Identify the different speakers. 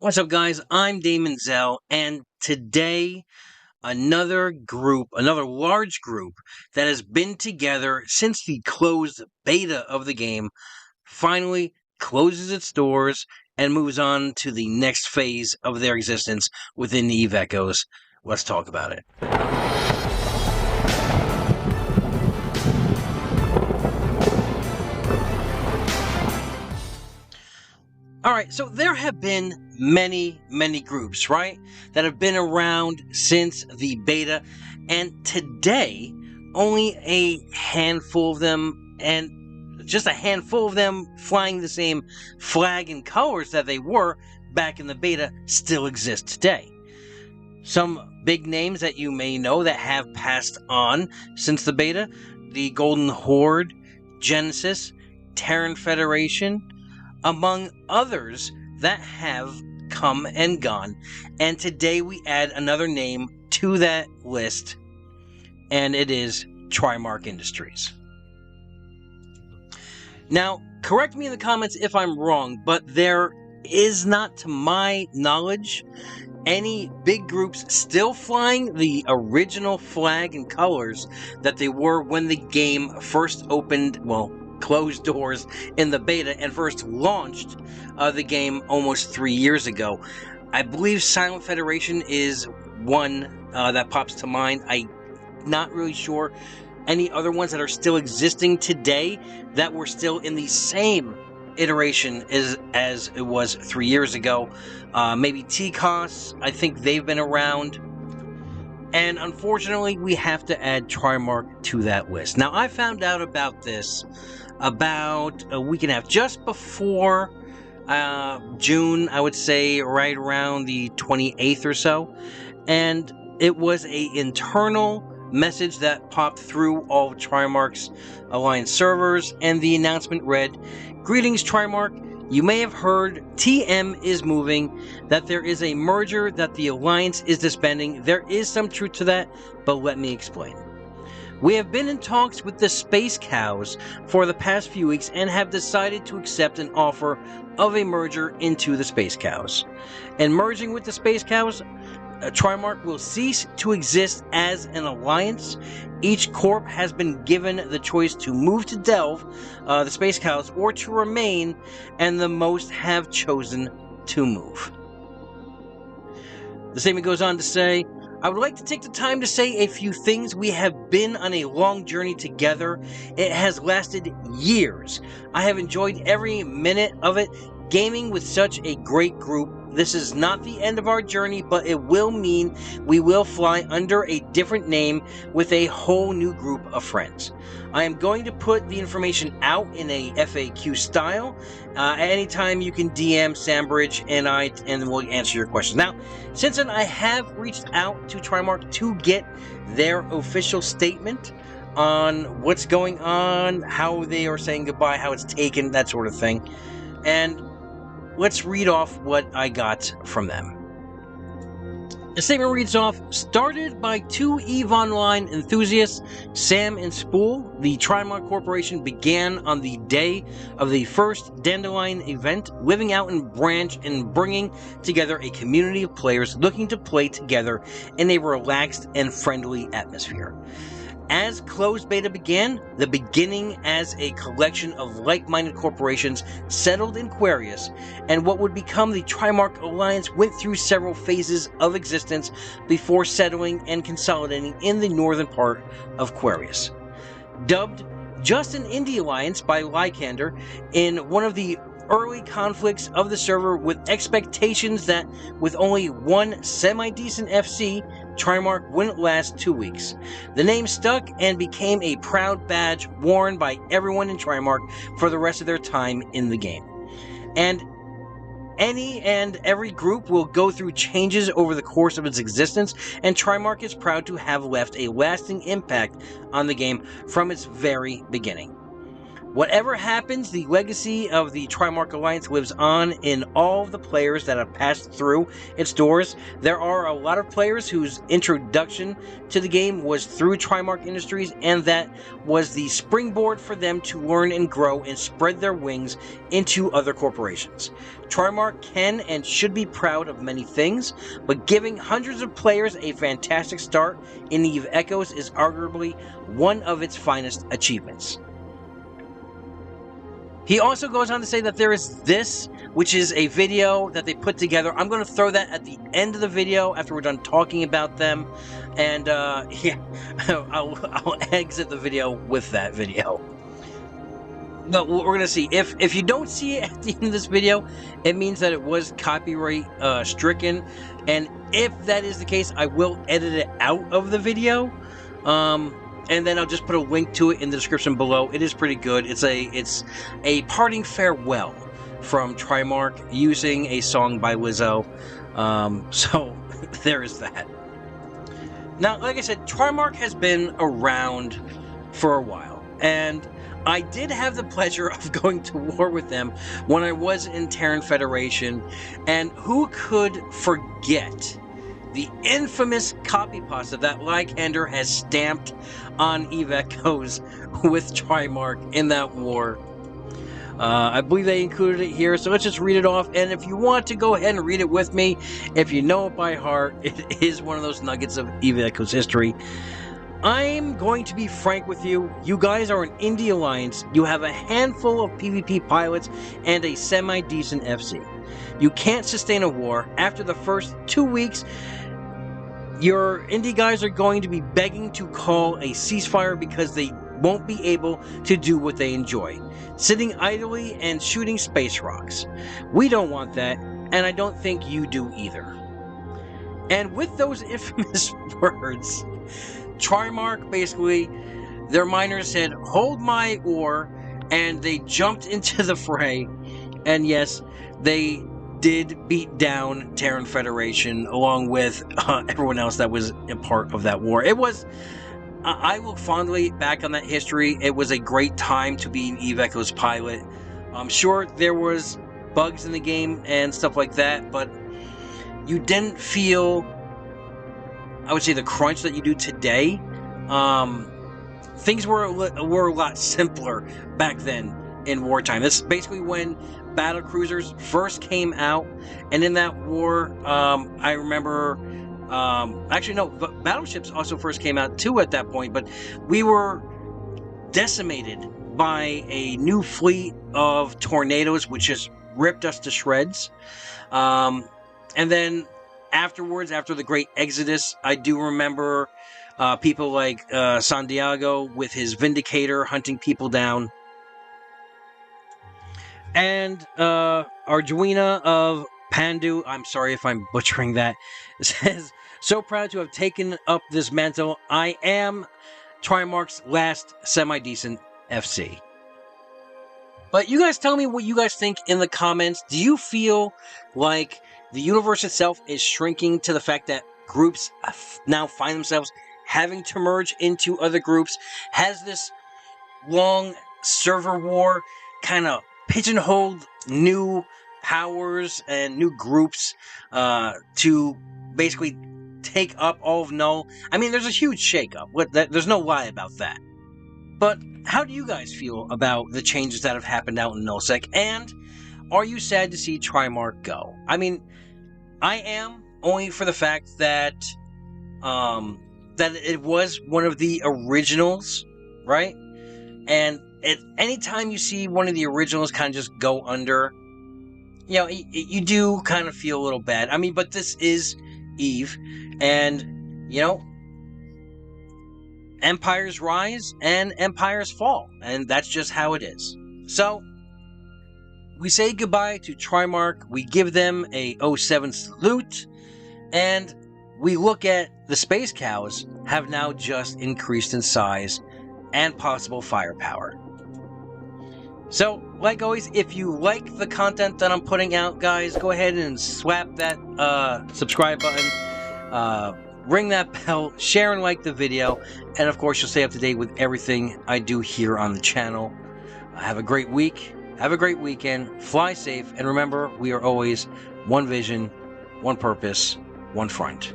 Speaker 1: What's up, guys? I'm Daemonxel, and today another large group that has been together since the closed beta of the game, finally closes its doors and moves on to the next phase of their existence within the Eve Echoes. Let's talk about it. Alright, so there have been many groups, right, that have been around since the beta, and today, only a handful of them, and just a handful of them flying the same flag and colors that they were back in the beta, still exist today. Some big names that you may know that have passed on since the beta: the Golden Horde, Genesis, Terran Federation, among others that have come and gone. And today we add another name to that list, and it is Trimark Industries. Now, correct me in the comments if I'm wrong, but there is not, to my knowledge, any big groups still flying the original flag and colors that they were when the game first opened, closed doors in the beta and first launched the game almost 3 years ago. I believe Silent Federation is one that pops to mind. I'm not really sure any other ones that are still existing today that were still in the same iteration as it was 3 years ago. Maybe TCOS, I think they've been around. And unfortunately, we have to add Trimark to that list. Now, I found out about this about a week and a half, just before June, I would say right around the 28th or so. And it was an internal message that popped through all of Trimark's Alliance servers, and the announcement read, "Greetings, Trimark. You may have heard TM is moving, that there is a merger that the Alliance is disbanding. There is some truth to that, but let me explain. We have been in talks with the Space Cows for the past few weeks and have decided to accept an offer of a merger into the Space Cows. And merging with the Space Cows, Trimark will cease to exist as an alliance. Each corp has been given the choice to move to Delve, the Space Cows, or to remain, and the most have chosen to move." The statement goes on to say, "I would like to take the time to say a few things. We have been on a long journey together. It has lasted years. I have enjoyed every minute of it, gaming with such a great group. This is not the end of our journey, but it will mean we will fly under a different name with a whole new group of friends. I am going to put the information out in a FAQ style. At any time you can DM Sambridge and we'll answer your questions." Now, since then, I have reached out to Trimark to get their official statement on what's going on, how they are saying goodbye, how it's taken, that sort of thing. And let's read off what I got from them. The statement reads off, "Started by two EVE Online enthusiasts, Sam and Spool, the Trimark Corporation began on the day of the first Dandelion event, living out in Branch and bringing together a community of players looking to play together in a relaxed and friendly atmosphere. As closed beta began, the beginning as a collection of like-minded corporations settled in Quarius, and what would become the Trimark Alliance went through several phases of existence before settling and consolidating in the northern part of Quarius. Dubbed just an Indie Alliance by Lycander in one of the early conflicts of the server, with expectations that with only one semi-decent FC, Trimark wouldn't last 2 weeks. The name stuck and became a proud badge worn by everyone in Trimark for the rest of their time in the game. And any and every group will go through changes over the course of its existence, and Trimark is proud to have left a lasting impact on the game from its very beginning. Whatever happens, the legacy of the Trimark Alliance lives on in all of the players that have passed through its doors. There are a lot of players whose introduction to the game was through Trimark Industries, and that was the springboard for them to learn and grow and spread their wings into other corporations. Trimark can and should be proud of many things, but giving hundreds of players a fantastic start in Eve Echoes is arguably one of its finest achievements. He also goes on to say that there is this, which is a video that they put together. I'm going to throw that at the end of the video after we're done talking about them. And, yeah, I'll exit the video with that video. But we're going to see. If you don't see it at the end of this video, it means that it was copyright stricken. And if that is the case, I will edit it out of the video. And then I'll just put a link to it in the description below. It is pretty good. It's a parting farewell from Trimark using a song by Lizzo. So there is that. Now, like I said, Trimark has been around for a while, and I did have the pleasure of going to war with them when I was in Terran Federation, and who could forget the infamous copy pasta that Lycander has stamped on Eve Echoes with Trimark in that war. I believe they included it here, so let's just read it off. And if you want to go ahead and read it with me, if you know it by heart, it is one of those nuggets of Eve Echoes history. I'm going to be frank with you. You guys are an indie alliance. You have a handful of PvP pilots and a semi-decent FC. You can't sustain a war. After the first 2 weeks, your indie guys are going to be begging to call a ceasefire because they won't be able to do what they enjoy, sitting idly and shooting space rocks. We don't want that, and I don't think you do either. And with those infamous words, Trimark basically, their miners said, "Hold my ore," and they jumped into the fray. And yes, they did beat down Terran Federation along with everyone else that was a part of that war. It was, I look fondly back on that history. It was a great time to be an Eve Echoes pilot. I'm sure there was bugs in the game and stuff like that, but you didn't feel, I would say, the crunch that you do today. Things were a lot simpler back then in wartime. This is basically when battle cruisers first came out, and in that war, I remember, actually no, battleships also first came out too at that point, but we were decimated by a new fleet of tornadoes, which just ripped us to shreds. And then afterwards, after the Great Exodus, I do remember people like Santiago with his Vindicator hunting people down. And Arduina of Pandu, I'm sorry if I'm butchering that, says, "So proud to have taken up this mantle. I am Trimark's last semi-decent FC." But you guys tell me what you guys think in the comments. Do you feel like the universe itself is shrinking to the fact that groups now find themselves having to merge into other groups? Has this long server war kind of pigeonholed new powers and new groups to basically take up all of Null? I mean, there's a huge shakeup. There's no lie about that. But how do you guys feel about the changes that have happened out in Nullsec? And are you sad to see Trimark go? I mean, I am, only for the fact that that it was one of the originals, right? And anytime you see one of the originals kind of just go under, you know, you do kind of feel a little bad. I mean, but this is Eve, and, you know, empires rise and empires fall, and that's just how it is. So, we say goodbye to Trimark, we give them a 07 salute, and we look at the Space Cows have now just increased in size and possible firepower. So, like always, if you like the content that I'm putting out, guys, go ahead and slap that subscribe button, ring that bell, share and like the video, and of course, you'll stay up to date with everything I do here on the channel. Have a great week. Have a great weekend. Fly safe. And remember, we are always one vision, one purpose, one front.